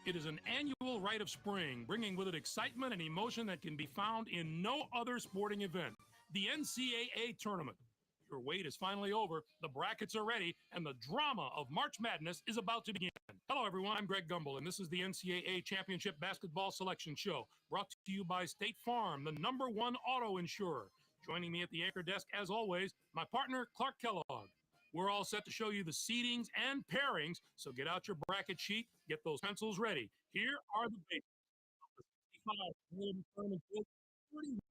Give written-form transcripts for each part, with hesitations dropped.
It is an annual rite of spring, bringing with it excitement and emotion that can be found in no other sporting event. The NCAA Tournament. Your wait is finally over, the brackets are ready, and the drama of March Madness is about to begin. Hello, everyone. I'm Greg Gumbel, and this is the NCAA Championship Basketball Selection Show, brought to you by State Farm, the #1 auto insurer. Joining me at the anchor desk, as always, my partner, Clark Kellogg. We're all set to show you the seedings and pairings, so get out your bracket sheet, get those pencils ready. Here are the basics. Of the 65 tournament bids,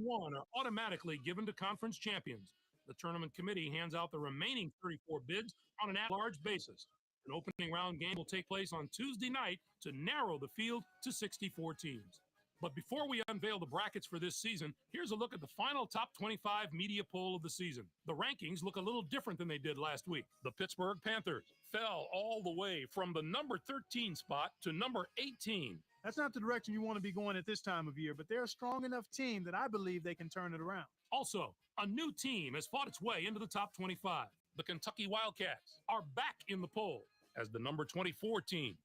31 are automatically given to conference champions. The tournament committee hands out the remaining 34 bids on an at-large basis. An opening round game will take place on Tuesday night to narrow the field to 64 teams. But before we unveil the brackets for this season, here's a look at the final top 25 media poll of the season. The rankings look a little different than they did last week. The Pittsburgh Panthers fell all the way from the number 13 spot to number 18. That's not the direction you want to be going at this time of year, but they're a strong enough team that I believe they can turn it around. Also, a new team has fought its way into the top 25. The Kentucky Wildcats are back in the poll as the number 24 team.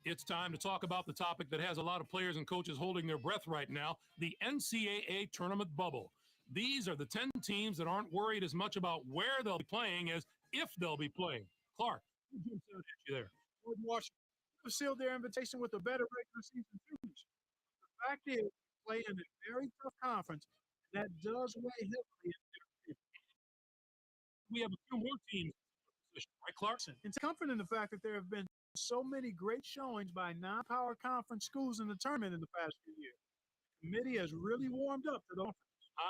It's time to talk about the topic that has a lot of players and coaches holding their breath right now, the NCAA tournament bubble. These are the 10 teams that aren't worried as much about where they'll be playing as if they'll be playing. Clark, who jumps out at you there? Jordan Washington sealed their invitation with a better regular season finish. The fact is, they play in a very tough conference, and that does weigh heavily in their favor. We have a few more teams in the position, right, Clark? It's comforting in the fact that there have been so many great showings by non-power conference schools in the tournament in the past few years. The committee has really warmed up to the conference.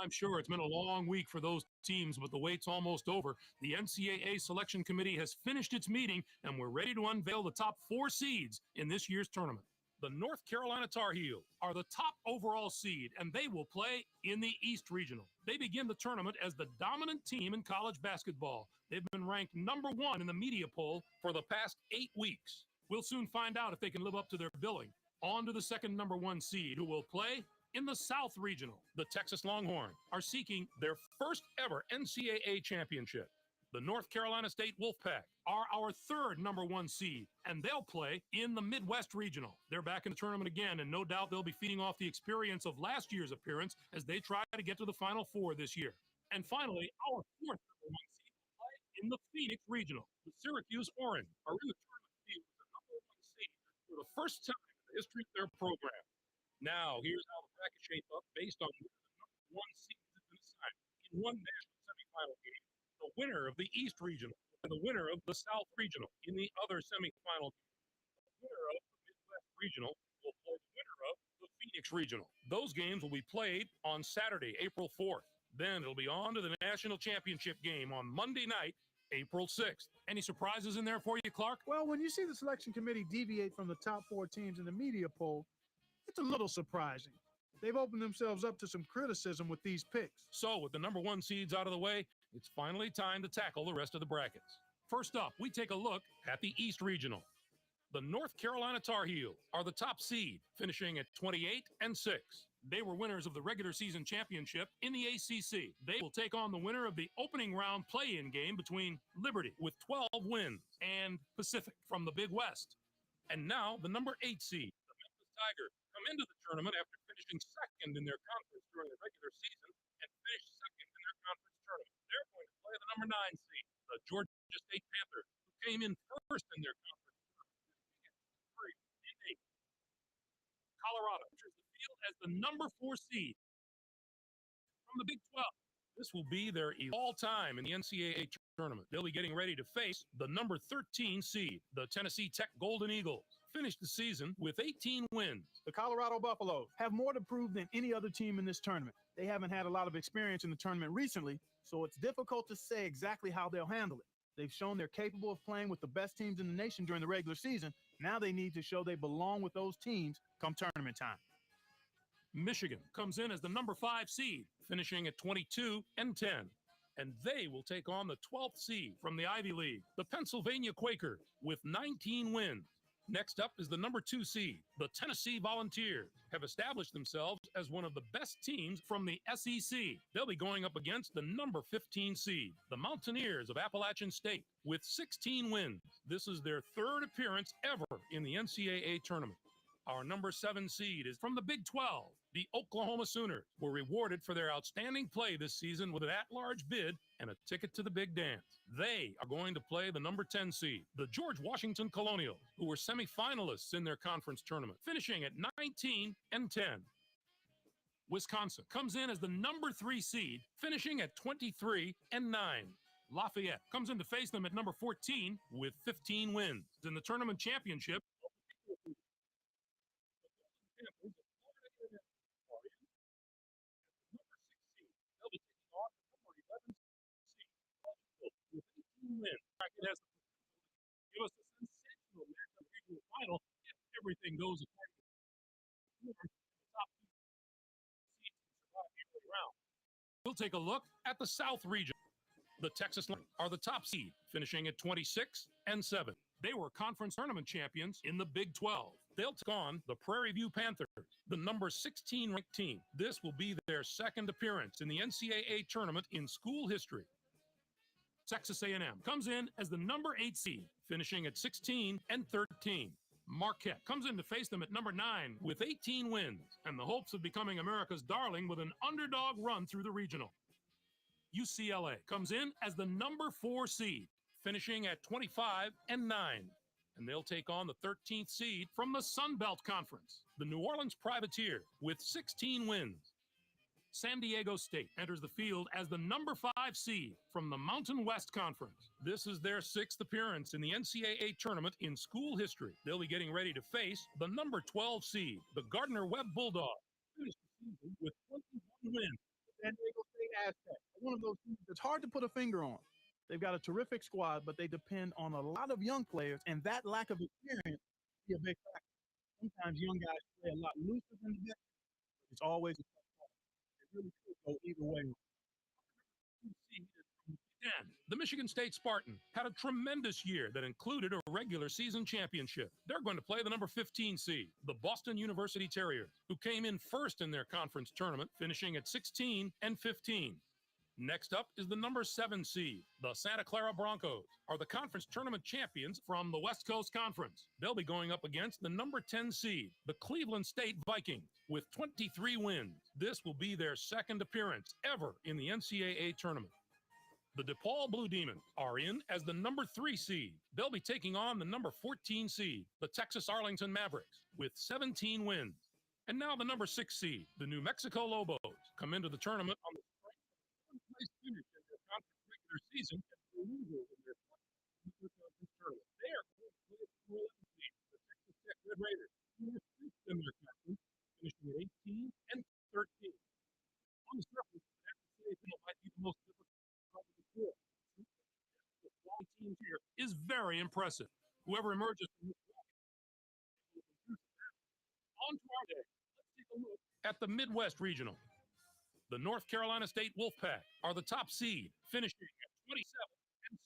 I'm sure it's been a long week for those teams, but the wait's almost over. The NCAA Selection Committee has finished its meeting, and we're ready to unveil the top 4 seeds in this year's tournament. The North Carolina Tar Heels are the top overall seed, and they will play in the East Regional. They begin the tournament as the dominant team in college basketball. They've been ranked number 1 in the media poll for the past 8 weeks. We'll soon find out if they can live up to their billing. On to the second number 1 seed, who will play in the South Regional. The Texas Longhorns are seeking their first ever NCAA championship. The North Carolina State Wolfpack are our third number 1 seed, and they'll play in the Midwest Regional. They're back in the tournament again, and no doubt they'll be feeding off the experience of last year's appearance as they try to get to the Final Four this year. And finally, our fourth number 1 seed will play in the Phoenix Regional. The Syracuse Orange are in the tournament field with the number 1 seed for the first time in the history of their program. Now, here's how the bracket shaped up based on where the number 1 seeds have been assigned. In one national semifinal game, the winner of the East Regional and the winner of the South Regional. In the other semifinal game, the winner of the Midwest Regional will play the winner of the Phoenix Regional. Those games will be played on Saturday, April 4th. Then it'll be on to the national championship game on Monday night, April 6th. Any surprises in there for you, Clark? Well, when you see the selection committee deviate from the top 4 teams in the media poll, it's a little surprising. They've opened themselves up to some criticism with these picks. So, with the number 1 seeds out of the way, it's finally time to tackle the rest of the brackets. First up, we take a look at the East Regional. The North Carolina Tar Heels are the top seed, finishing at 28-6. They were winners of the regular season championship in the ACC. They will take on the winner of the opening round play-in game between Liberty, with 12 wins, and Pacific from the Big West. And now, the number 8 seed, the Memphis Tigers, come into the tournament after finishing second in their conference during the regular season and finished second in their conference tournament. They're going to play the number 9 seed, the Georgia State Panthers, who came in first in their conference tournament. Colorado enters the field as the number 4 seed from the Big 12. This will be their all-time in the NCAA tournament. They'll be getting ready to face the number 13 seed, the Tennessee Tech Golden Eagles. Finished the season with 18 wins. The Colorado Buffaloes have more to prove than any other team in this tournament. They haven't had a lot of experience in the tournament recently, so it's difficult to say exactly how they'll handle it. They've shown they're capable of playing with the best teams in the nation during the regular season. Now they need to show they belong with those teams come tournament time. Michigan comes in as the number 5 seed, finishing at 22-10. And they will take on the 12th seed from the Ivy League, the Pennsylvania Quakers, with 19 wins. Next up is the number 2 seed. The Tennessee Volunteers have established themselves as one of the best teams from the SEC. They'll be going up against the number 15 seed, the Mountaineers of Appalachian State, with 16 wins. This is their 3rd appearance ever in the NCAA tournament. Our number 7 seed is from the Big 12. The Oklahoma Sooners were rewarded for their outstanding play this season with an at-large bid and a ticket to the big dance. They are going to play the number 10 seed, the George Washington Colonials, who were semifinalists in their conference tournament, finishing at 19-10. Wisconsin comes in as the number 3 seed, finishing at 23-9. Lafayette comes in to face them at number 14 with 15 wins. In the tournament championship, it has give us a sensational matchup regional final if everything goes according to the top 2 seeds survive the early round. We'll take a look at the South region. The Texas Lions are the top seed, finishing at 26-7. They were conference tournament champions in the Big 12. They'll take on the Prairie View Panthers, the number 16 ranked team. This will be their second appearance in the NCAA tournament in school history. Texas A&M comes in as the number 8 seed, finishing at 16-13. Marquette comes in to face them at number 9 with 18 wins and the hopes of becoming America's darling with an underdog run through the regional. UCLA comes in as the number 4 seed, finishing at 25-9. And they'll take on the 13th seed from the Sun Belt Conference, the New Orleans Privateers, with 16 wins. San Diego State enters the field as the number 5 seed from the Mountain West Conference. This is their 6th appearance in the NCAA tournament in school history. They'll be getting ready to face the number 12 seed, the Gardner-Webb Bulldogs, finished the season with 21 wins. San Diego State Aztecs, one of those teams that's hard to put a finger on. They've got a terrific squad, but they depend on a lot of young players, and that lack of experience can be a big factor. Sometimes young guys play a lot looser than the veterans. It's always a tough call. It really could go either way. The Michigan State Spartans had a tremendous year that included a regular season championship. They're going to play the number 15 seed, the Boston University Terriers, who came in first in their conference tournament, finishing at 16-15. Next up is the number 7 seed, the Santa Clara Broncos, are the conference tournament champions from the West Coast Conference. They'll be going up against the number 10 seed, the Cleveland State Vikings, with 23 wins. This will be their second appearance ever in the NCAA tournament. The DePaul Blue Demons are in as the number 3 seed. They'll be taking on the number 14 seed, the Texas Arlington Mavericks, with 17 wins. And now the number 6 seed, the New Mexico Lobos, come into the tournament on the place finish in their conference regular season and removal in their conference tournament. They are going to play the 11th seed, the Texas Tech Red Raiders, who were fifth in their conference, finishing at 18-13. On the surface, that might be the most difficult of the 4. The quality team here is very impressive. Whoever emerges from this on to our day, let's take a look at the Midwest Regional. The North Carolina State Wolfpack are the top seed, finishing at 27-6.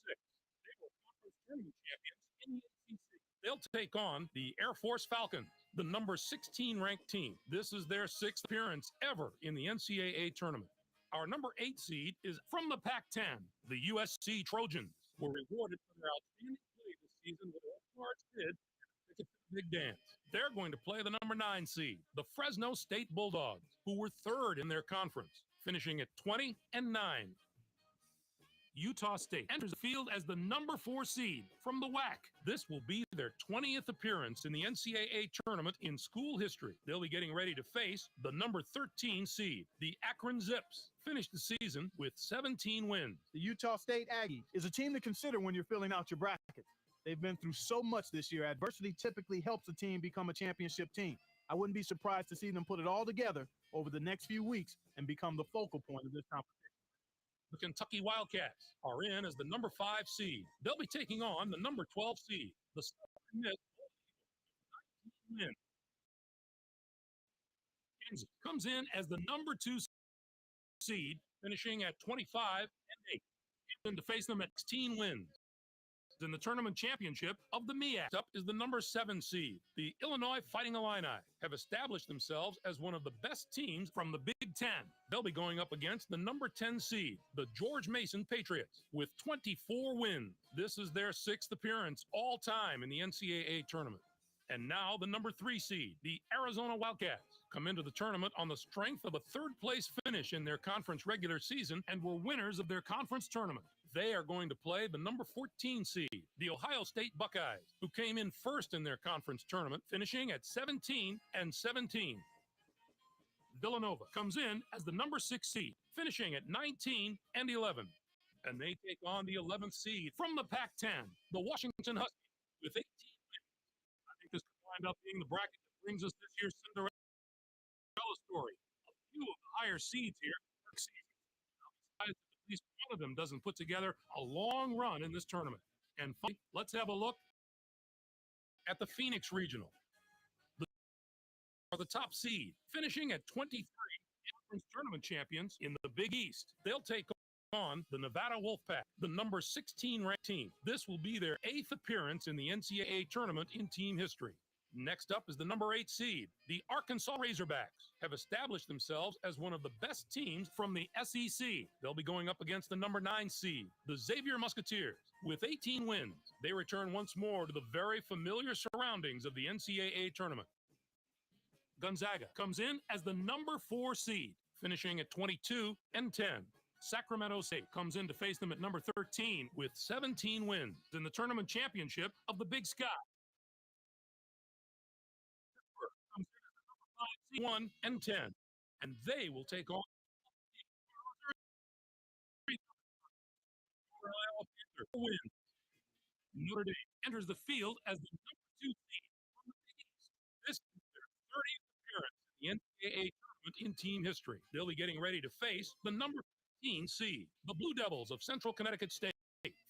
They were conference tournament champions in the ACC. They'll take on the Air Force Falcons, the number 16 ranked team. This is their 6th appearance ever in the NCAA tournament. Our number 8 seed is from the Pac-10. The USC Trojans were rewarded for their outstanding play this season with a large bid and a ticket to the big dance. They're going to play the number 9 seed, the Fresno State Bulldogs, who were 3rd in their conference, finishing at 20-9. Utah State enters the field as the number 4 seed from the WAC. This will be their 20th appearance in the NCAA tournament in school history. They'll be getting ready to face the number 13 seed, the Akron Zips, finished the season with 17 wins. The Utah State Aggies is a team to consider when you're filling out your bracket. They've been through so much this year. Adversity typically helps a team become a championship team. I wouldn't be surprised to see them put it all together over the next few weeks and become the focal point of this competition. The Kentucky Wildcats are in as the number 5 seed. They'll be taking on the number 12 seed, the Southern Miss. Kansas comes in as the number 2 seed, finishing at 25-8. And to face them at 16 wins. In the tournament championship of the MEAC up is the number 7 seed. The Illinois Fighting Illini have established themselves as one of the best teams from the Big 10. They'll be going up against the number 10 seed, the George Mason Patriots, with 24 wins. This is their 6th appearance all time in the NCAA tournament. And now the number 3 seed, the Arizona Wildcats, come into the tournament on the strength of a third-place finish in their conference regular season and were winners of their conference tournament. They are going to play the number 14 seed, the Ohio State Buckeyes, who came in first in their conference tournament, finishing at 17-17. Villanova comes in as the number 6 seed, finishing at 19-11. And they take on the 11th seed from the Pac-10, the Washington Huskies, with 18 wins. I think this could wind up being the bracket that brings us this year's Cinderella story. A few of the higher seeds here, besides, at least one of them doesn't put together a long run in this tournament. And finally, let's have a look at the Phoenix Regional. Are the top seed, finishing at 23, conference tournament champions in the Big East. They'll take on the Nevada Wolfpack, the number 16 ranked team. This will be their 8th appearance in the NCAA tournament in team history. Next up is the number 8 seed. The Arkansas Razorbacks have established themselves as one of the best teams from the SEC. They'll be going up against the number 9 seed, the Xavier Musketeers. With 18 wins, they return once more to the very familiar surroundings of the NCAA tournament. Gonzaga comes in as the number 4 seed, finishing at 22-10. Sacramento State comes in to face them at number 13 with 17 wins in the tournament championship of the Big Sky. Comes in as the number 5 seed, 1-10, and they will take on wins. Notre Dame enters the field as the number 2 seed from the Big East. This is their 30th appearance in the NCAA tournament in team history. They'll be getting ready to face the number 15 seed, the Blue Devils of Central Connecticut State.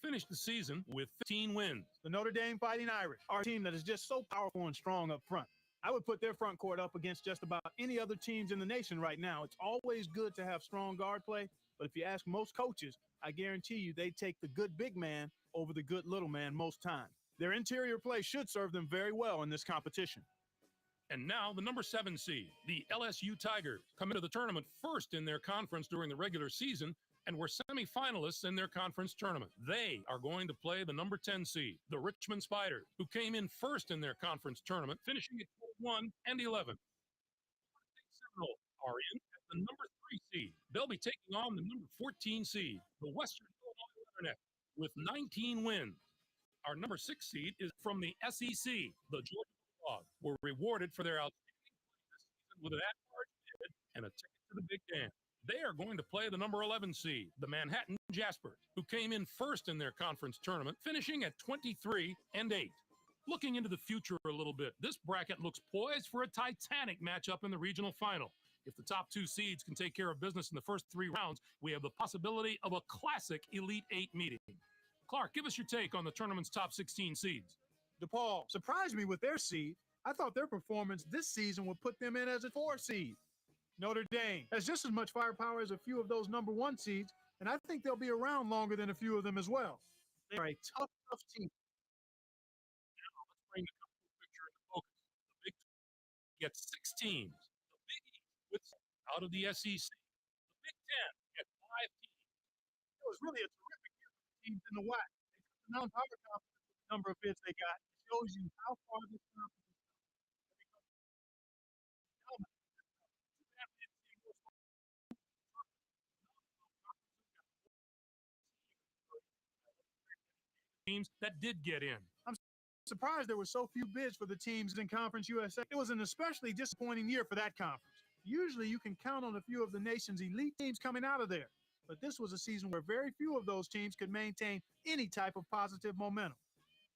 Finished the season with 15 wins. The Notre Dame Fighting Irish are a team that is just so powerful and strong up front. I would put their front court up against just about any other teams in the nation right now. It's always good to have strong guard play, but if you ask most coaches, I guarantee you they take the good big man over the good little man most times. Their interior play should serve them very well in this competition. And now the number 7 seed, the LSU Tigers, come into the tournament first in their conference during the regular season and were semifinalists in their conference tournament. They are going to play the number 10 seed, the Richmond Spiders, who came in first in their conference tournament, finishing at 21-11. Seminoles are in at the number 3 seed. They'll be taking on the number 14 seed, the Western Illinois Leatherneck, with 19 wins. Our number 6 seed is from the SEC, the Georgia Bulldogs, were rewarded for their outstanding play this season with an at-large bid and a ticket to the Big Dance. They are going to play the number 11 seed, the Manhattan Jaspers, who came in first in their conference tournament, finishing at 23-8. Looking into the future a little bit, this bracket looks poised for a titanic matchup in the regional final. If the top 2 seeds can take care of business in the first 3 rounds, we have the possibility of a classic Elite 8 meeting. Clark, give us your take on the tournament's top 16 seeds. DePaul surprised me with their seed. I thought their performance this season would put them in as a 4 seed. Notre Dame has just as much firepower as a few of those number 1 seeds, and I think they'll be around longer than a few of them as well. They are a tough team. Now let's bring the picture into focus. The Big 12 gets 6 teams. The Big East with out of the SEC. The Big 10 gets 5 teams. It was really a terrific year for the teams in the WAC. They took the non-power conference with the number of bids they got. It shows you how far this conference is. Teams that did get in. I'm surprised there were so few bids for the teams in Conference USA. It was an especially disappointing year for that conference. Usually you can count on a few of the nation's elite teams coming out of there, but this was a season where very few of those teams could maintain any type of positive momentum.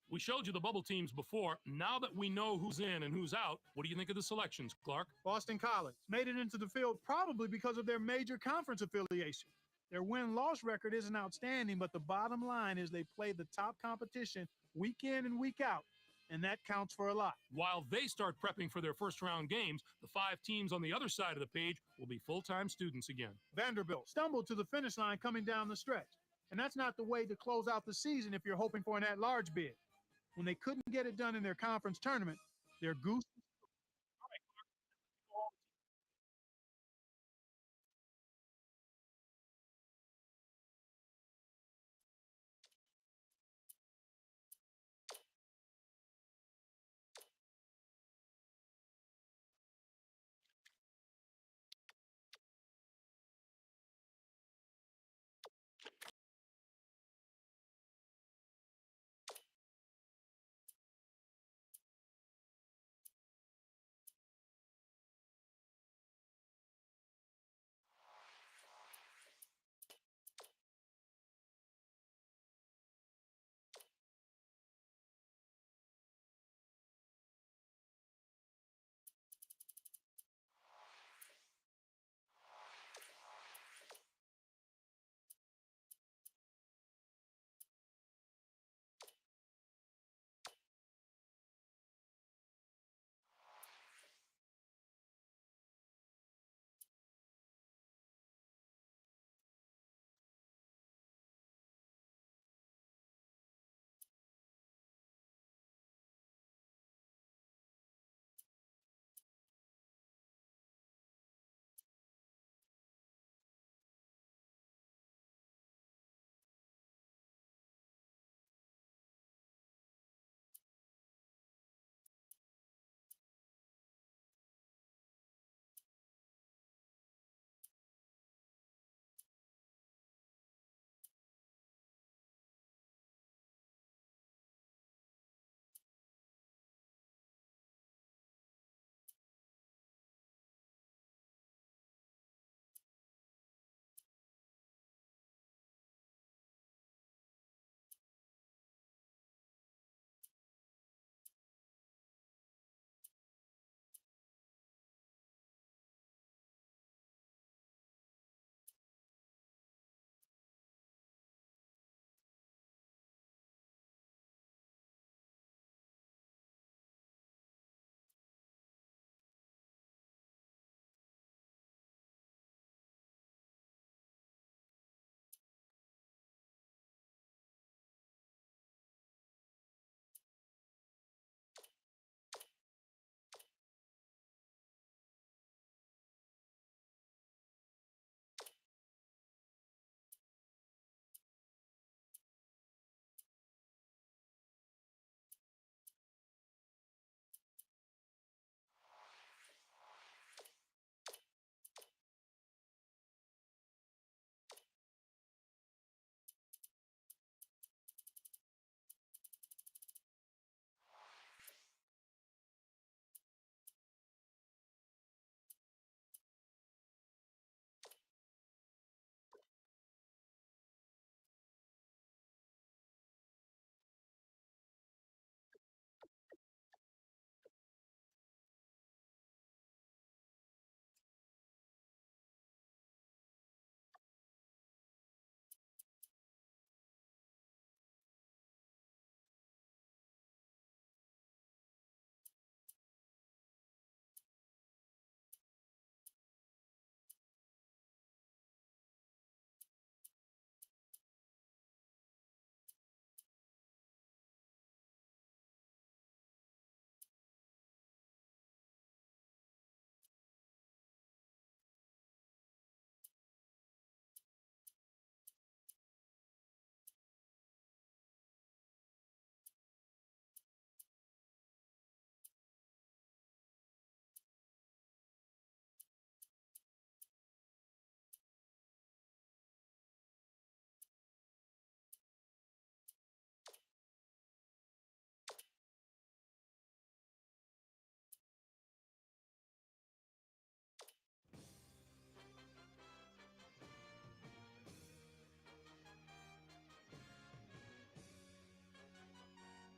We showed you the bubble teams before. Now that we know who's in and who's out, what do you think of the selections, Clark? Boston College made it into the field probably because of their major conference affiliation. Their win-loss record isn't outstanding, but the bottom line is they play the top competition week in and week out, and that counts for a lot. While they start prepping for their first-round games, the 5 teams on the other side of the page will be full-time students again. Vanderbilt stumbled to the finish line coming down the stretch, and that's not the way to close out the season if you're hoping for an at-large bid. When they couldn't get it done in their conference tournament, their goose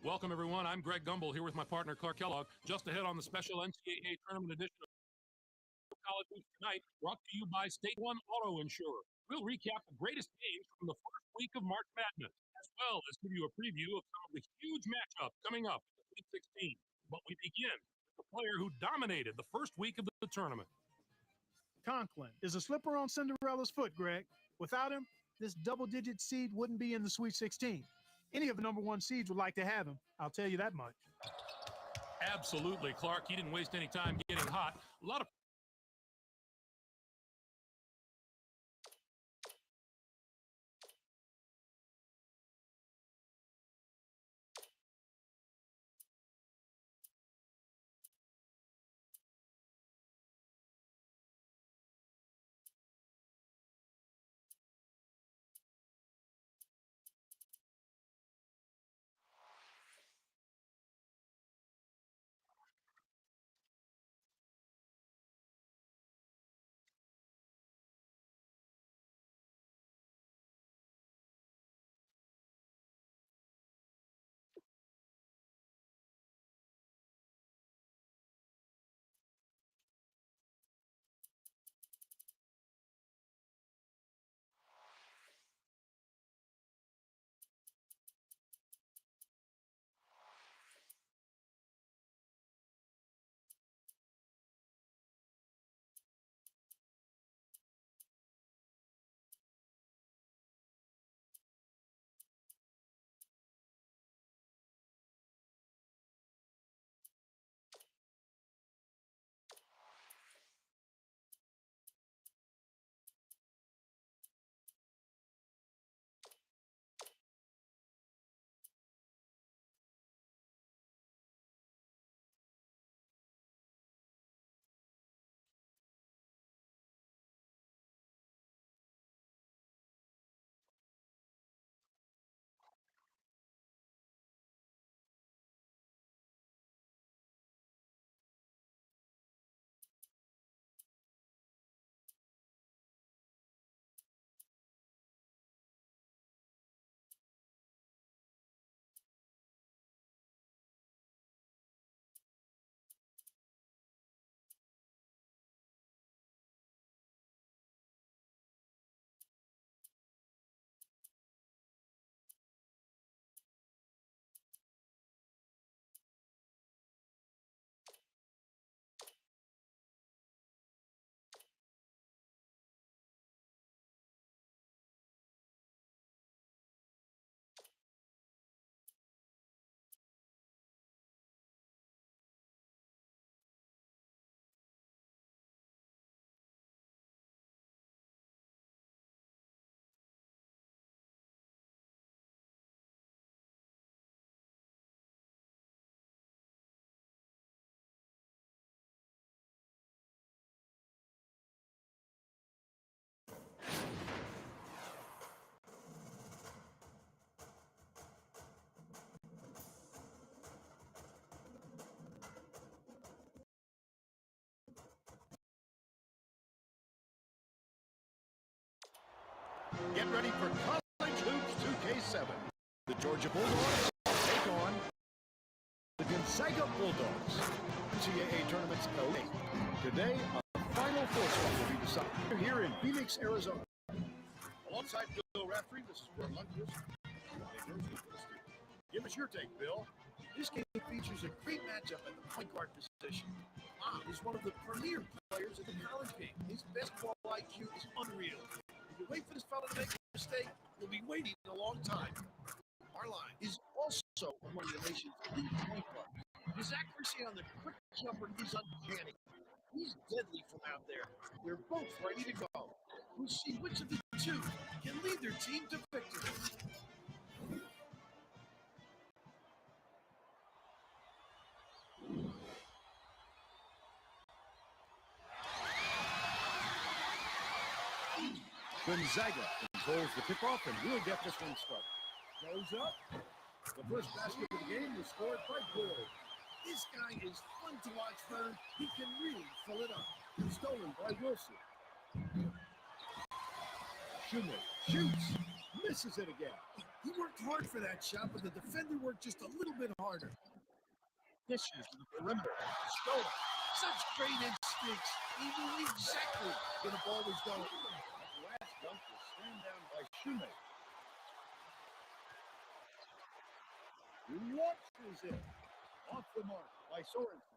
Welcome, everyone. I'm Greg Gumbel here with my partner, Clark Kellogg, just ahead on the special NCAA tournament edition of College Hoops Tonight, brought to you by State One Auto Insurer. We'll recap the greatest games from the first week of March Madness, as well as give you a preview of some of the huge matchups coming up in the Sweet 16. But we begin with the player who dominated the first week of the tournament. Conklin is a slipper on Cinderella's foot, Greg. Without him, this double-digit seed wouldn't be in the Sweet 16. Any of the number one seeds would like to have him. I'll tell you that much. Absolutely, Clark. He didn't waste any time getting hot. A lot of Get ready for College Hoops 2K7. The Georgia Bulldogs take on the Gonzaga Bulldogs. NCAA Tournament's LA. Today, a Final Four spot will be decided. We're here in Phoenix, Arizona. Alongside Bill Restream, this is Will Lunkus. Give us your take, Bill. This game features a great matchup at the point guard position. Is one of the premier players in the college game. His basketball IQ is unreal. If you wait for this fellow to make a mistake, you'll be waiting a long time. Marline is also one of the nation's lead point guards. His accuracy on the quick jumper is uncanny. He's deadly from out there. They're both ready to go. We'll see which of the two can lead their team to victory. Gonzaga controls the kickoff, and we'll get this one started. Goes up. The first basket of the game was scored by Gould. This guy is fun to watch, Fern. He can really fill it up. Stolen by Wilson. Schumann shoots. Misses it again. He worked hard for that shot, but the defender worked just a little bit harder. Dishes to the perimeter. Stolen. Such great instincts. He knew exactly where the ball was going. Last dunk was slammed down by Shoemaker. Launches it. Off the mark by Sorensen.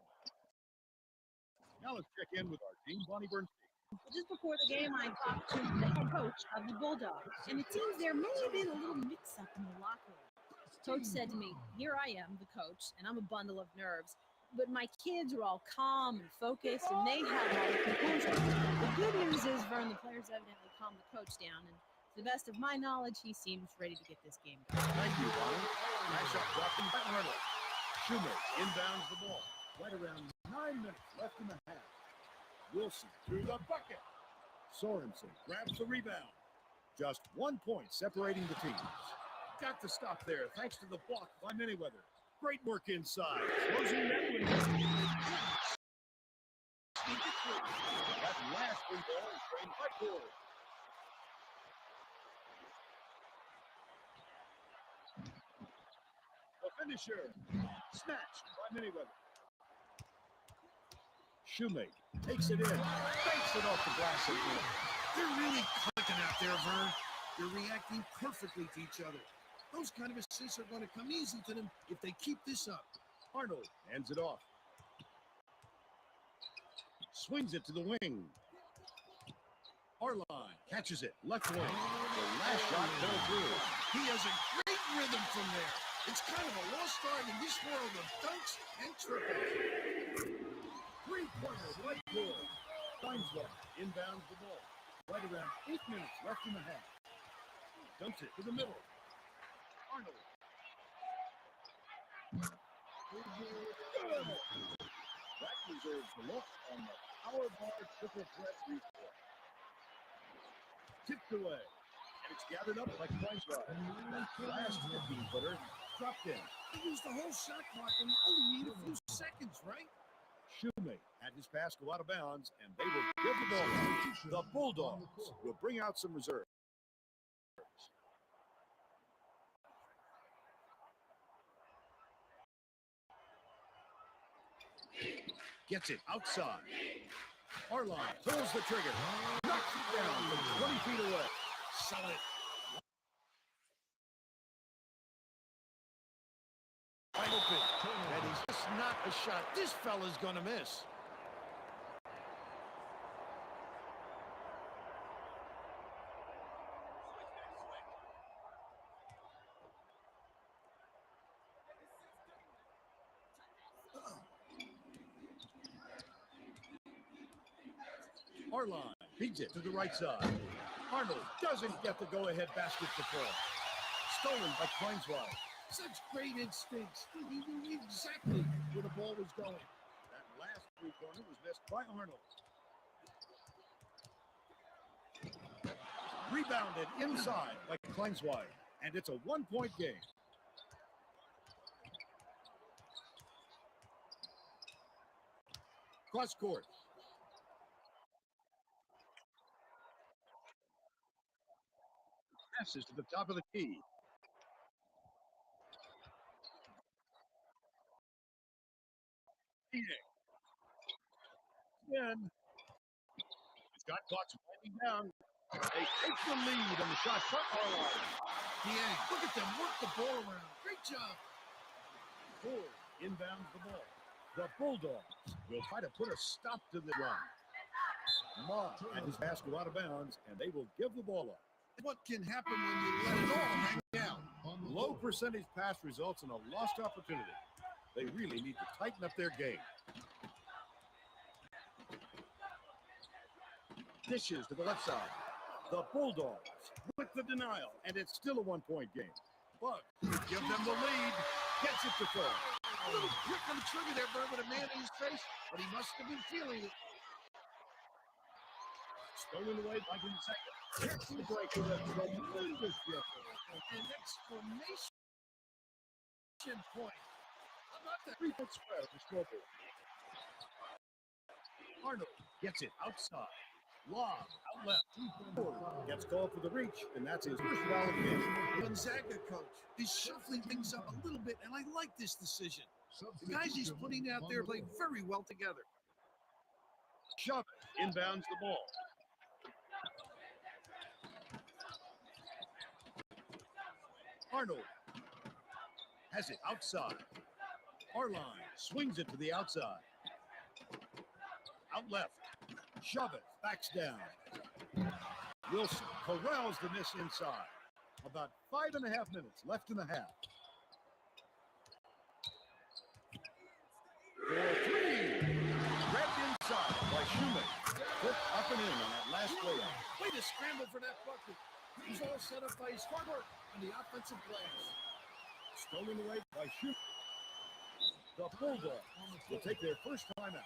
Now let's check in with our team, Bonnie Bernstein. Just before the game, I talked to the head coach of the Bulldogs, and it seems there may have been a little mix-up in the locker room. Coach said to me, "Here I am, the coach, and I'm a bundle of nerves, but my kids are all calm and focused, and they have all the composure." The good news is, Vern, the players evidently calmed the coach down, and to the best of my knowledge, he seems ready to get this game going. Thank you, Bonnie. Nice shot dropped in by Arnold. Shoemaker inbounds the ball. Right around 9 minutes left in the half. Wilson through the bucket. Sorensen grabs the rebound. Just 1 point separating the teams. Got to stop there thanks to the block by Manyweather. Great work inside. Closing that window. That last free ball is framed by Ford. The finisher. Snatched by Manyweather. Shoemaker takes it in. Banks it off the glass again. They're really clicking out there, Vern. They're reacting perfectly to each other. Those kind of assists are going to come easy to them if they keep this up. Arnold hands it off. Swings it to the wing. Arline catches it. Left wing. The last shot fell through. He has a great rhythm from there. It's kind of a lost art in this world of dunks and triples. 3-pointers right good. Finds one. Inbounds the ball. Right around 8 minutes left in the half. Dumps it to the middle. Arnold. Good. That deserves the look on the power bar triple threat replay. Tipped away. And it's gathered up like Kleinsrod. Last 15-footer dropped in. He used the whole shot clock and only need a few seconds, right? Shoemaker had his pass go out of bounds, and they will give the ball out. The Bulldogs will bring out some reserves. Gets it outside. Arline pulls the trigger. Knocks it down from 20 feet away. Solid. Wide open. That is just not a shot this fella's going to miss. Arline feeds it to the right side. Arnold doesn't get the go-ahead basket to fall. Stolen by Kleinsrod. Such great instincts. He knew exactly where the ball was going. That last three-pointer was missed by Arnold. Rebounded inside by Kleinsrod. And it's a 1-point game. Cross court. Passes to the top of the key. Again. Shot clock's winding down. They take the lead on the shot clock. Yeah, look at them work the ball around. Great job. Ford inbounds the ball. The Bulldogs will try to put a stop to the run. Ma and his pass go out of bounds, and they will give the ball up. What can happen when you let it all hang down? Low percentage pass results in a lost opportunity. They really need to tighten up their game. Dishes to the left side. The Bulldogs with the denial, and it's still a 1-point game. Buck give them the lead. Gets it to fall. A little quick on the trigger there, Bird, with a man in his face, but he must have been feeling it. Stolen away by Gonzaga. Here's the break with a tremendous shift. An exclamation point. How about that? 3-foot spread of the scoreboard. Arnold gets it outside. Lob out left. Gets called for the reach, and that's his first foul of the game. Gonzaga coach is shuffling things up a little bit, and I like this decision. The guys he's putting out there play very well together. Shove it. Inbounds the ball. Arnold has it outside. Arline swings it to the outside. Out left. Shove it. Backs down. Wilson corrals the miss inside. About 5.5 minutes left in the half. For three. Grabbed inside by Shoemaker. Put up and in on that last layup. Way to scramble for that bucket. He was all set up by his hard work on the offensive glass. Stolen away by Shoemaker. The Bulldogs will take their first time out.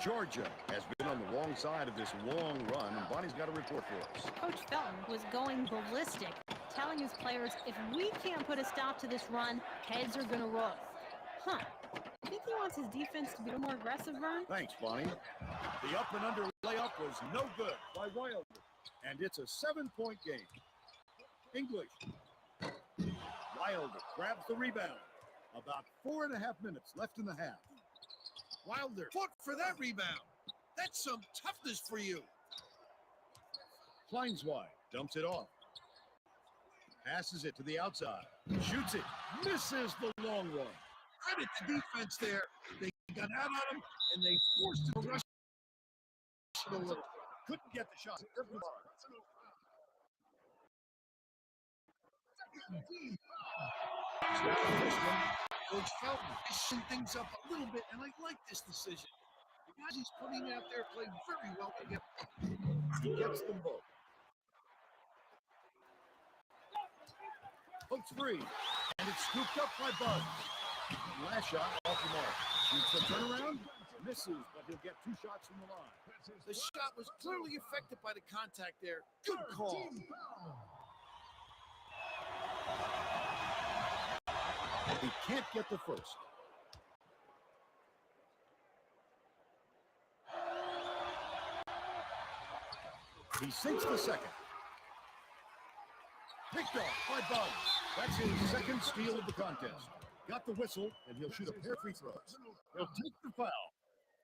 Georgia has been on the wrong side of this long run, and Bonnie's got a report for us. Coach Felton was going ballistic, telling his players, if we can't put a stop to this run, heads are going to roll. Huh. I think he wants his defense to be a more aggressive run. Thanks, Bonnie. The up and under layup was no good by Wilder, and it's a 7-point game. English. Wilder grabs the rebound. About 4.5 minutes left in the half. Wilder fought for that rebound. That's some toughness for you. Kleinswide dumps it off. Passes it to the outside. Shoots it. Misses the long one. Credit the defense there. They got out on him, and they forced him to rush a little. Couldn't get the shot. Coach Felton is shooting things up a little bit, and I like this decision. The guys he's putting out there play very well together. He gets them both. Hooks free, and it's scooped up by Buzz. Last shot off the mark. Shoots the turnaround, misses, but he'll get 2 shots from the line. The shot was clearly affected by the contact there. Good call. He can't get the first. He sinks the second. Picked off by Buzz. That's his second steal of the contest. Got the whistle, and he'll shoot a pair of free throws. He'll take the foul.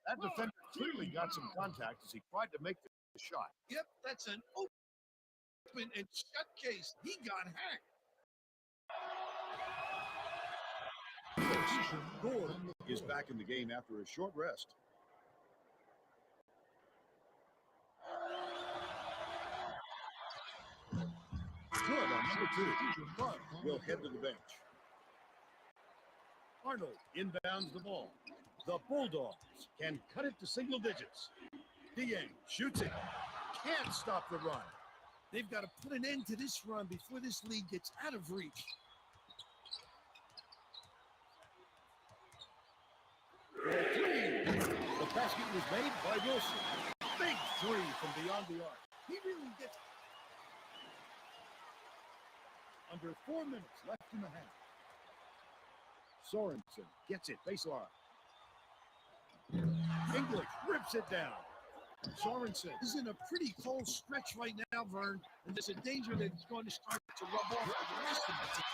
That defender clearly got some contact as he tried to make the shot. Yep, that's an open and shut case. He got hacked. Gord is back in the game after a short rest. Good on number 2. Bud will head to the bench. Arnold inbounds the ball. The Bulldogs can cut it to single digits. Dieng shoots it. Can't stop the run. They've got to put an end to this run before this lead gets out of reach. The basket was made by Wilson. Big three from beyond the arc. He really gets... Under 4 minutes left in the half. Sorensen gets it baseline. English rips it down. Sorensen is in a pretty cold stretch right now, Vern, and there's a danger that it's going to start to rub off on the rest of the team.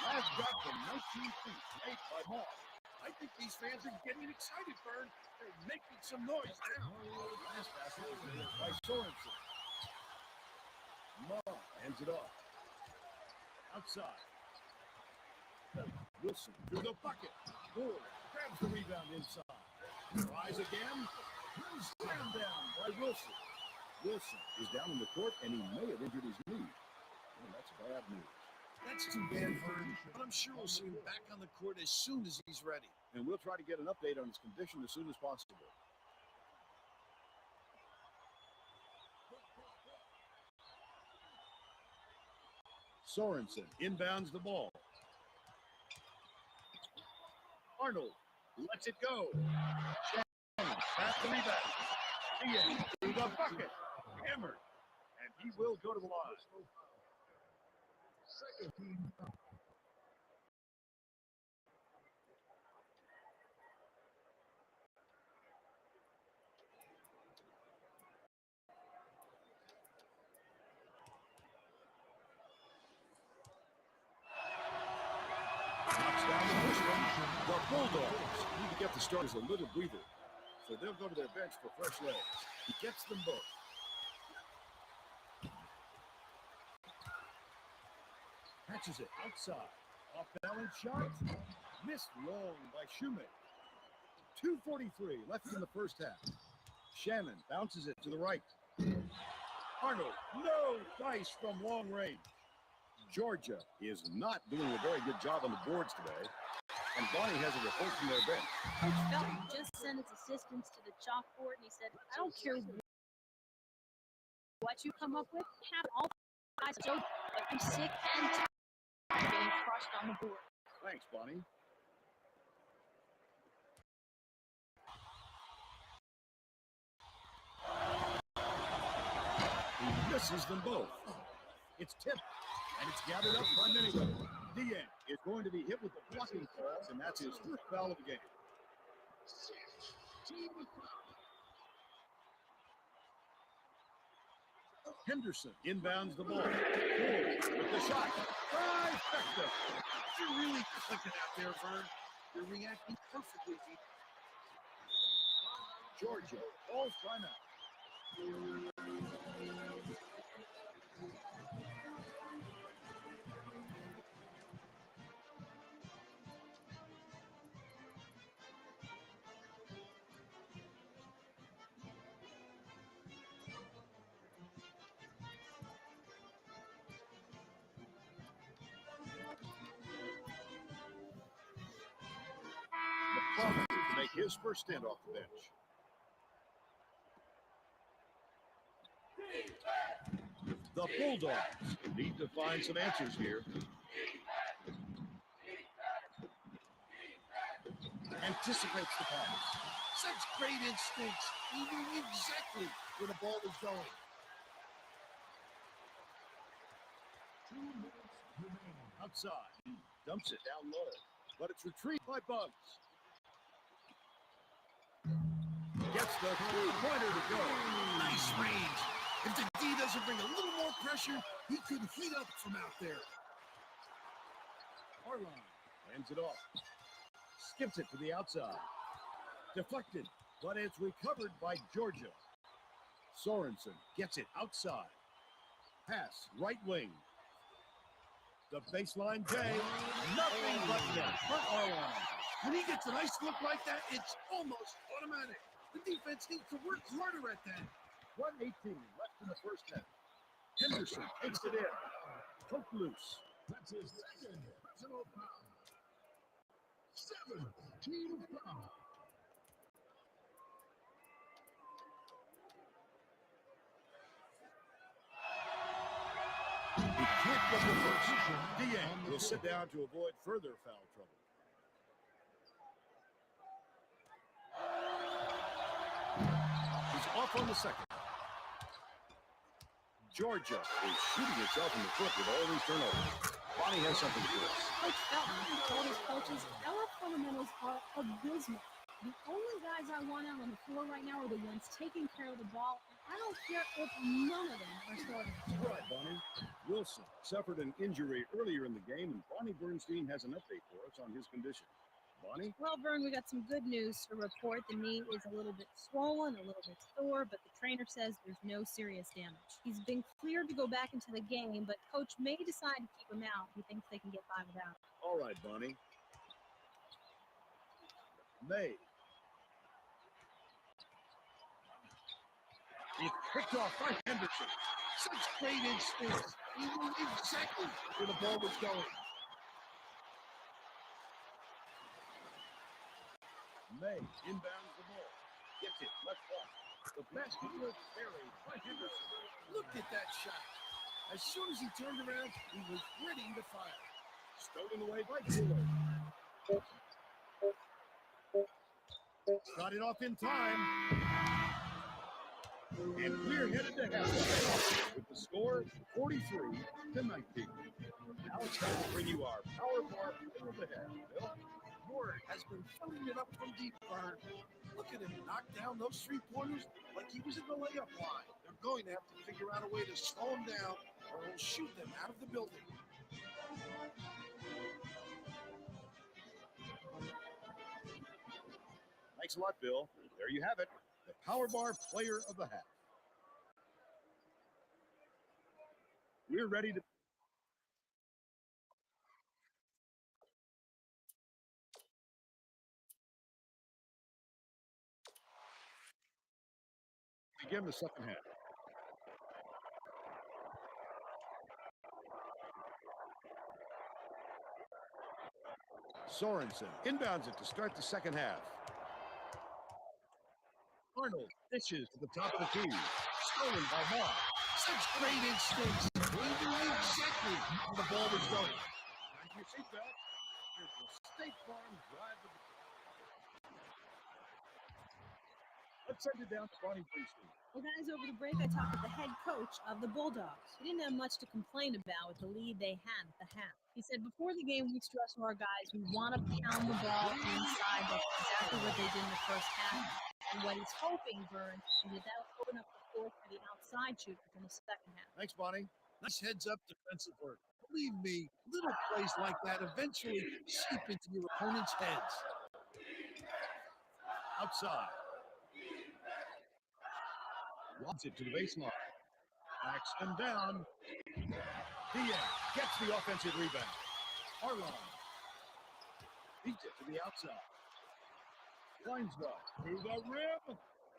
Last shot from 19 feet made by Hall. I think these fans are getting excited, Vern. They're making some noise now. Last basket was made by Sorensen. Ma hands it off. Outside. Wilson through the bucket. Gord grabs the rebound inside. Tries again. Slammed down by Wilson. Wilson is down in the court, and he may have injured his knee. Oh, that's bad news. That's too bad, Vern. But I'm sure we'll see him back on the court as soon as he's ready. And we'll try to get an update on his condition as soon as possible. Sorensen inbounds the ball. Arnold lets it go. Pass the rebound. Dieng through the bucket. Hammered. And he will go to the line. Second team. Knocks down the first one. The Bulldogs need to get the starters a little breather. So they'll go to their bench for fresh legs. He gets them both. Catches it outside. Off-balance shot. Missed long by Shoemaker. 2:43 left in the first half. Shannon bounces it to the right. Arnold, no dice from long range. Georgia is not doing a very good job on the boards today. And Bonnie has a report from their bench. Coach Felton just sent his assistants to the chalkboard, and he said, I don't care what you come up with. Have all guys so but I'm sick and tired of getting crushed on the board. Thanks, Bonnie. He misses them both. It's tipped, and it's gathered up by Minigan. Dieng is going to be hit with the blocking calls, and that's his first foul of the game. Henderson inbounds the ball. Ford with the shot. Trifecta. You're really clicking out there, Vern. You're reacting perfectly. Georgia calls timeout. McClellan to make his first stand off the bench. The Bulldogs need to find some answers here. Anticipates the pass. Such great instincts. He knew exactly where the ball was going. 2 minutes remaining. Outside. Dumps it down low. But it's retrieved by Bugs. Gets the three-pointer to go. Nice range. If the D doesn't bring a little more pressure, he could heat up from out there. Harline hands it off. Skips it to the outside. Deflected, but it's recovered by Georgia. Sorensen gets it outside. Pass, right wing. The baseline J. Nothing but net for Arlon. When he gets a nice look like that, it's almost automatic. The defense needs to work harder at that. 1:18 left in the first half. Henderson takes it in. Hook loose. That's his second personal foul. 7 team foul. He can't get the first. Dieng will sit down to avoid further foul trouble. He's off on the second. Georgia is shooting itself in the foot with all these turnovers. Bonnie has something to do with this. Coach Felton told his coaches our fundamentals are abysmal. The only guys I want out on the floor right now are the ones taking care of the ball. I don't care if none of them are starting. All right, Bonnie. Wilson suffered an injury earlier in the game, and Bonnie Bernstein has an update for us on his condition. Bonnie? Well, Vern, we got some good news to report. The knee is a little bit swollen, a little bit sore, but the trainer says there's no serious damage. He's been cleared to go back into the game, but coach may decide to keep him out. He thinks they can get by without him. All right, Bonnie. May. It's picked off by Henderson. Such great instincts. He knew exactly where the ball was going. May inbounds the ball. Gets it, left block. The basket was buried by Henderson. Look at that shot. As soon as he turned around, he was ready to fire. Stolen away by Taylor. Got it off in time. And we're headed to halftime with the score 43-19. Now it's time to bring you our Power Bar Player of the Half. Bill? Ward has been filling it up from deep, Vern. Look at him knock down those three-pointers like he was in the layup line. They're going to have to figure out a way to slow him down or he'll shoot them out of the building. Thanks a lot, Bill. There you have it. The Power Bar Player of the Half. We're ready to begin the second half. Sorensen inbounds it to start the second half. Arnold dishes to the top of the key. Stolen by Moore. Such great instincts. He knew exactly where the ball was going. Mind your seatbelt. Here's the State Farm drive to the... Let's send it down to Bonnie Bernstein. Well, guys, over the break, I talked with the head coach of the Bulldogs. He didn't have much to complain about with the lead they had at the half. He said, before the game, we stressed to our guys, we want to pound the ball inside. That's exactly what they did in the first half. And what he's hoping, Vern, is that that'll open up the floor for the outside shooters in the second half. Thanks, Bonnie. Nice heads-up defensive work. Believe me, little plays like that eventually seep into your opponent's heads. Outside. Lobs it to the baseline. Backs them down. Dieng gets the offensive rebound. Arlon beats it to the outside. Lineswell through the rim.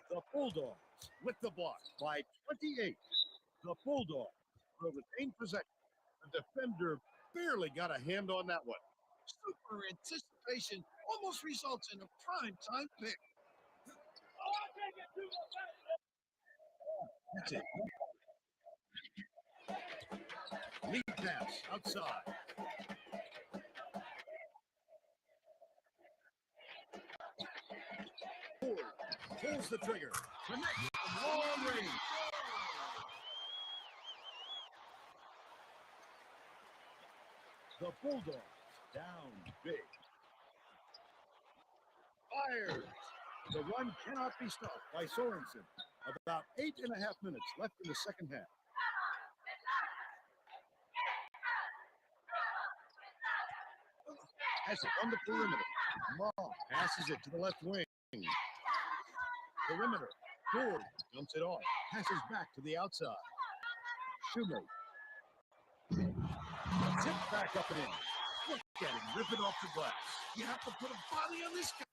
The Bulldogs with the block by 28. The Bulldogs will retain possession. The defender barely got a hand on that one. Super anticipation almost results in a prime-time pick. That's it. Lead pass outside. Ford pulls the trigger. Connects from long range. The Bulldogs down big. Fires. The run cannot be stopped by Sorensen. About 8.5 minutes left in the second half. Has it on the perimeter. Long passes it to the left wing. Perimeter. Ford dumps it off. Passes back to the outside. Shoemaker. Tip back up and in. Look at him rip it off the glass. You have to put a body on this guy.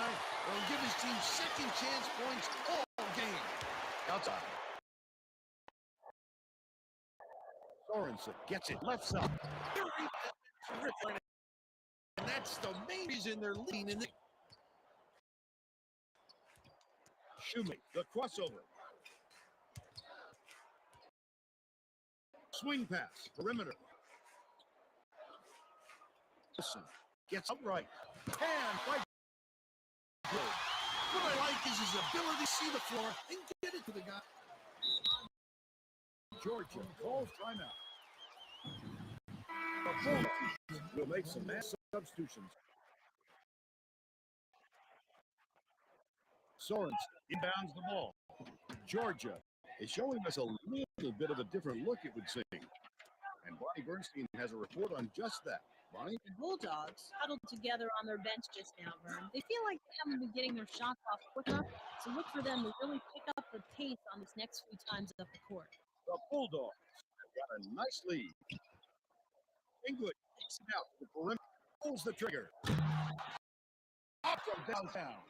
Will give his team second chance points all game. Outside. Sorensen gets it left side. And that's the main reason they're leading in the... Shoemake, the crossover. Swing pass, perimeter. Listen, gets upright. And right. What I like is his ability to see the floor and get it to the guy. Georgia calls timeout. The Bulldogs will make some mass substitutions. Sorensen inbounds the ball. Georgia is showing us a little bit of a different look, it would seem. And Bonnie Bernstein has a report on just that. Bonnie? The Bulldogs huddled together on their bench just now, Vern. They feel like they haven't been getting their shots off quick enough, so look for them to really pick up the pace on this next few times up the court. The Bulldogs have got a nice lead. England kicks it out to the perimeter, pulls the trigger. Up from downtown.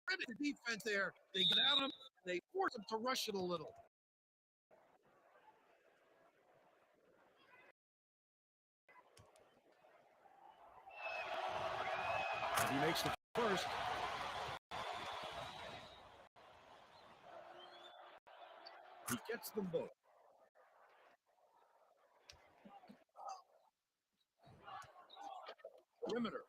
Credit the defense there. They get out of him, they force him to rush it a little. He makes the first. He gets them both. Perimeter.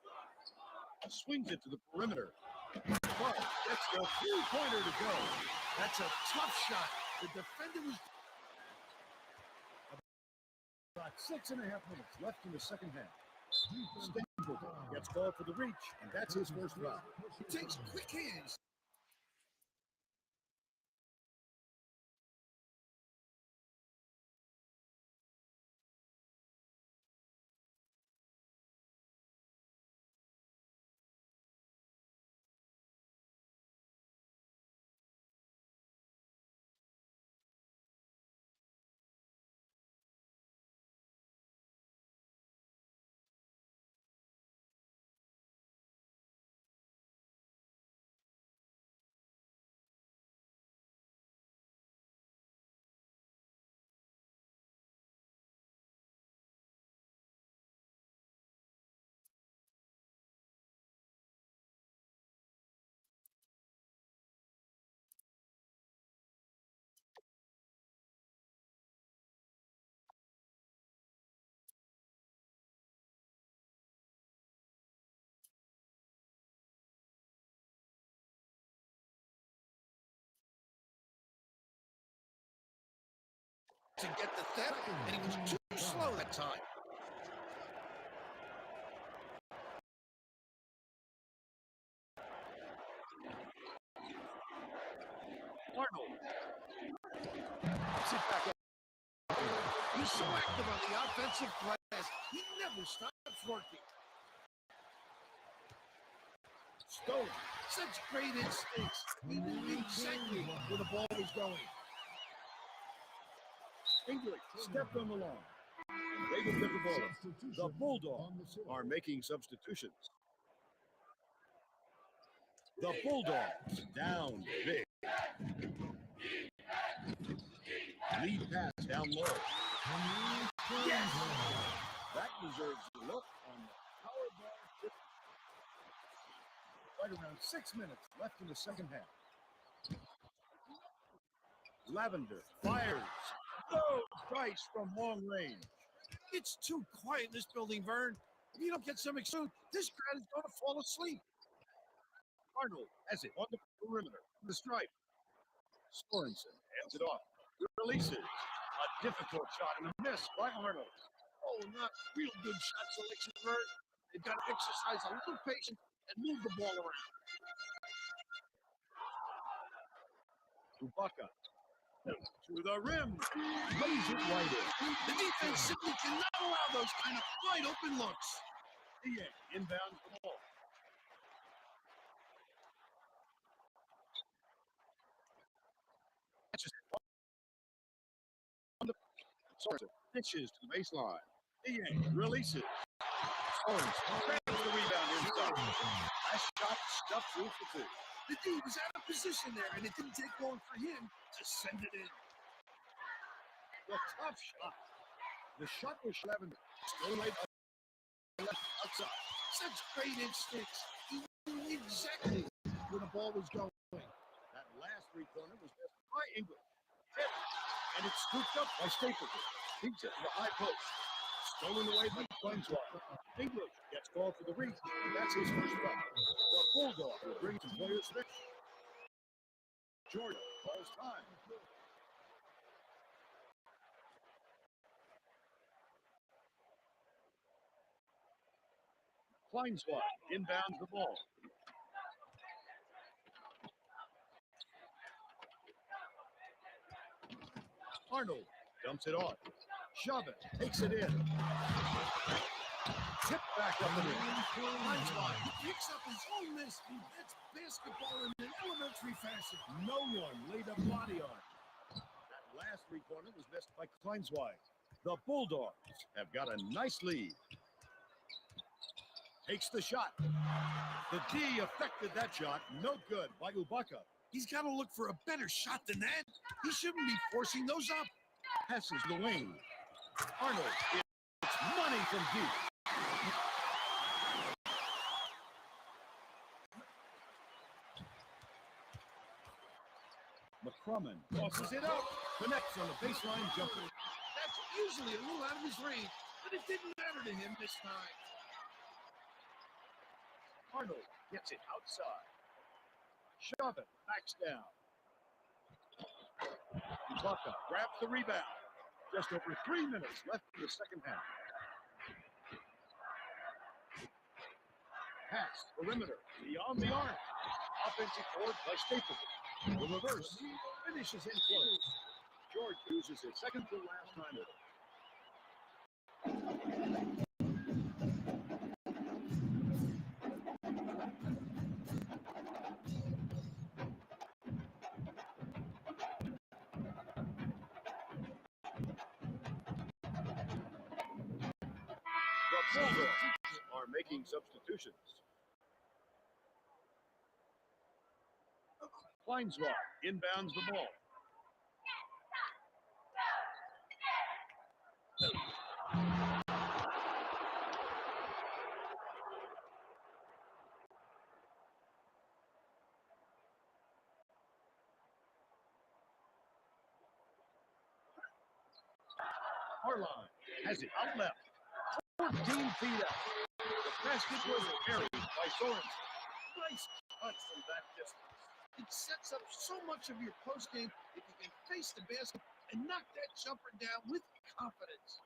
Swings it to the perimeter. But gets the three-pointer to go. That's a tough shot. The defender was... About 6.5 minutes left in the second half. Stapleton gets called for the reach, and that's his first foul. He takes quick hands. To get the theft, and he was too slow that time. Arnold. Sit back up. He's so active on the offensive glass, he never stops working. Stone. Such great instincts. He knew exactly where the ball was going. English stepped on the line. They will get the ball. The Bulldogs are making substitutions. The Bulldogs down big. Lead pass down low. Yes! That deserves a look on the power ball. Right around 6 minutes left in the second half. Lavender fires. Oh, Price from long range. It's too quiet in this building, Vern. If you don't get some soon, this crowd is going to fall asleep. Arnold has it on the perimeter. The stripe. Sorensen hands it off. Releases. A difficult shot and a miss by Arnold. Oh, not real good shot selection, Vern. They've got to exercise a little patience and move the ball around. Ibaka. To the rim. Lays it right in. The defense simply cannot allow those kind of wide open looks. DA inbounds the ball. Sorensen pitches to the baseline. DA releases. Sorensen grabs the rebound inside. Last shot stuffed through for two. The D was out of position there, and it didn't take long for him to send it in. The tough shot. The shot was Schlevin. Still right outside. Such great instincts. He knew exactly where the ball was going. That last three-pointer was missed by Ingram. Hit. And it's scooped up by Stapleton. Beats it to the high post. Stolen away by Kleinswald. English gets called for the reach. That's his first foul. The Bulldog will bring some players back. Jordan calls time. Kleinswald inbounds the ball. Arnold dumps it off. Chavez takes it in. Tip back up and in. Kleinswald, he picks up his own miss. That's basketball in an elementary fashion. No one laid a body on it. That last three-pointer was missed by Kleinswald. The Bulldogs have got a nice lead. Takes the shot. The D affected that shot. No good by Ibaka. He's got to look for a better shot than that. He shouldn't be forcing those up. Passes the wing. Arnold, it's money from deep. McCrummon tosses it out. Connects on the baseline jumper. That's usually a little out of his range, but it didn't matter to him this time. Arnold gets it outside. Chavez backs down. Ibaka grabs the rebound. Just over 3 minutes left in the second half. Pass, perimeter, beyond the arc. Offensive board by Stapleton. The reverse finishes in close. George uses his second to last time. The Bulldogs are making substitutions. Kleinswald inbounds the ball. Harline has it out left. 14 feet out. The basket was carried by Sorensen. Nice touch from that distance. It sets up so much of your post game if you can face the basket and knock that jumper down with confidence.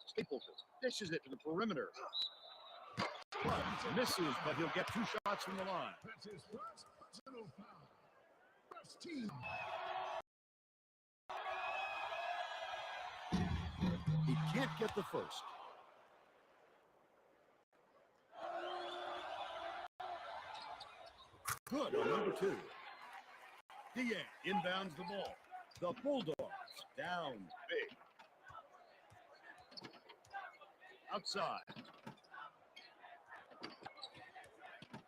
Stapleton dishes it to the perimeter. Misses, but he'll get 2 shots from the line. That's his first personal foul. First team. He can't get the first. Good on number 2. DA inbounds the ball. The Bulldogs down big. Outside.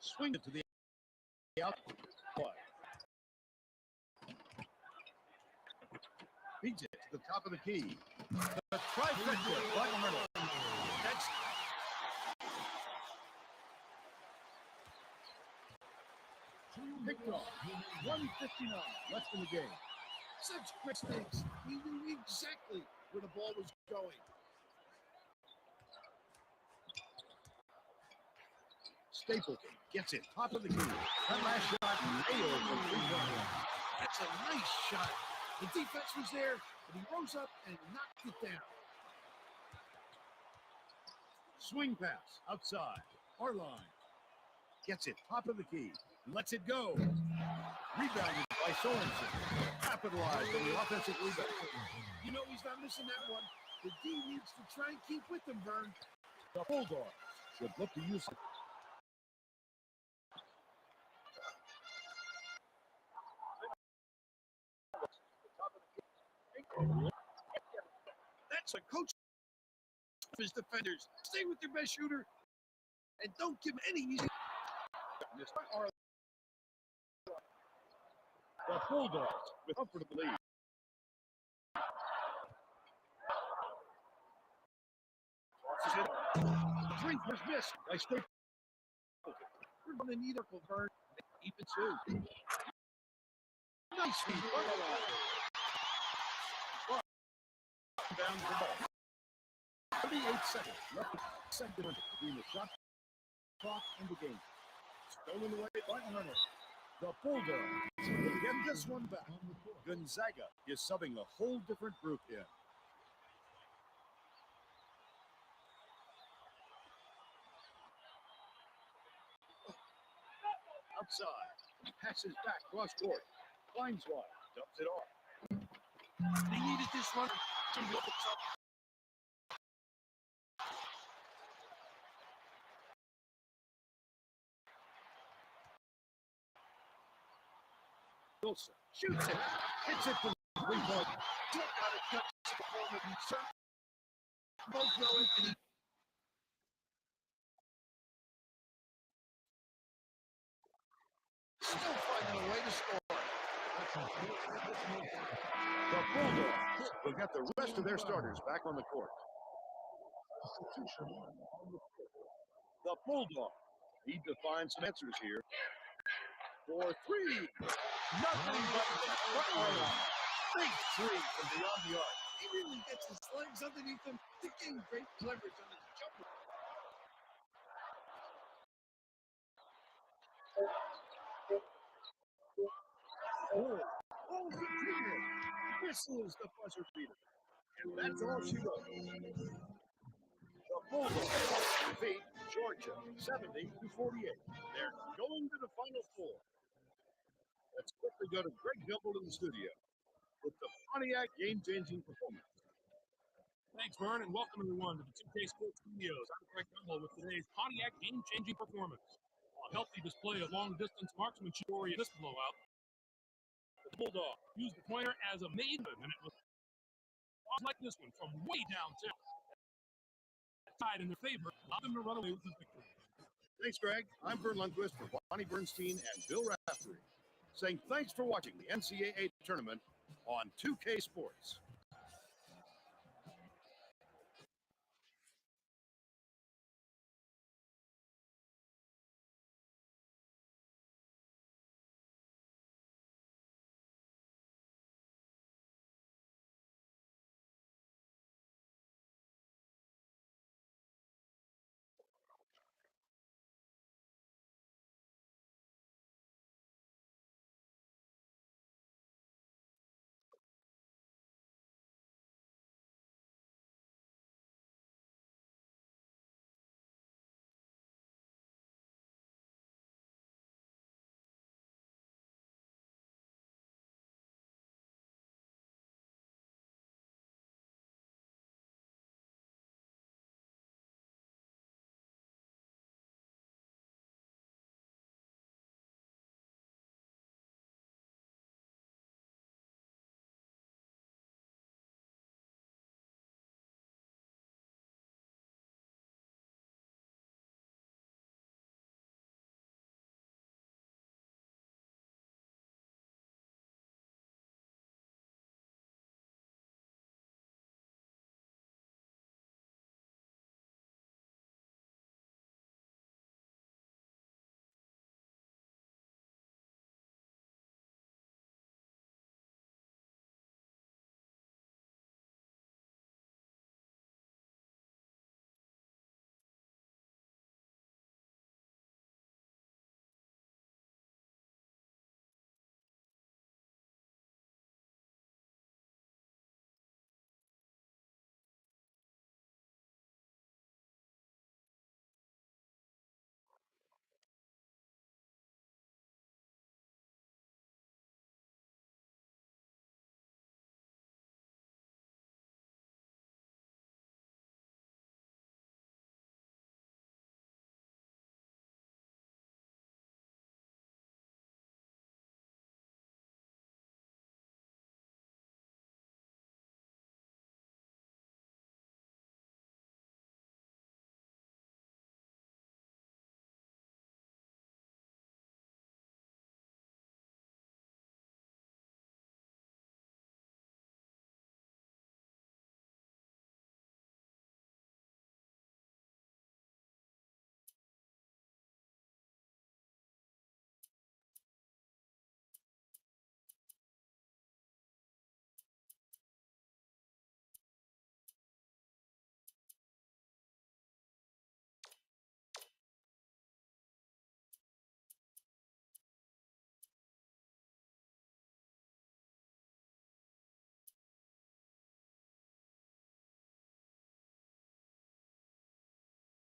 Swing it to the outside. Beats it to the top of the key. The trifecta by Arnold. That's Picked off. 1:59 left in the game. Such quick stakes. He knew exactly where the ball was going. Stapleton gets it. Top of the key. That last shot nailed from 3-point. That's a nice shot. The defense was there, but he rose up and knocked it down. Swing pass outside. Arline gets it. Top of the key. Lets it go. Rebounded by Sorensen. Capitalized on the offensive rebound. You know he's not missing that one. The D needs to try and keep with him, Vern. The Bulldogs should look to use it. That's a coach of his defenders. Stay with your best shooter and don't give him any easy. The Bulldogs with comfortable lead. Three was missed by Stapleton. We're going to need a Vern. Keep it too. Nice feed. Down the ball. 38 seconds left. Second between the shot clock and the game. Stolen away by Hunter. The Bulldogs will get this one back. Gonzaga is subbing a whole different group here. Outside. Passes back cross court. Climbs wide. Dumps it off. They needed this run to look at something. Wilson shoots it. Hits it from 3-point. Don't gotta touch the performance. He certainly both know it, and he still finding a way to score. The Bulldogs will get the rest of their starters back on the court. The Bulldogs need to find some answers here. For three. Nothing but net. Big three from beyond the arc. He really gets his legs underneath him to gain great leverage on his jumper. Oh, the clear. Whistles the buzzer beater. And that's all she wrote. The Bulldogs beat Georgia 70-48. They're going to the Final Four. Let's quickly go to Greg Gumbel in the studio with the Pontiac game-changing performance. Thanks, Vern, and welcome everyone to the 2K Sports Studios. I'm Greg Gumbel with today's Pontiac game-changing performance. A healthy display of long-distance marksmanship in this blowout. The Bulldog used the pointer as a maiden, and it was like this one from way downtown. Tied in their favor, allowed them to run away with the victory. Thanks, Greg. I'm Vern Lundquist for Bonnie Bernstein and Bill Raftery, saying thanks for watching the NCAA tournament on 2K Sports.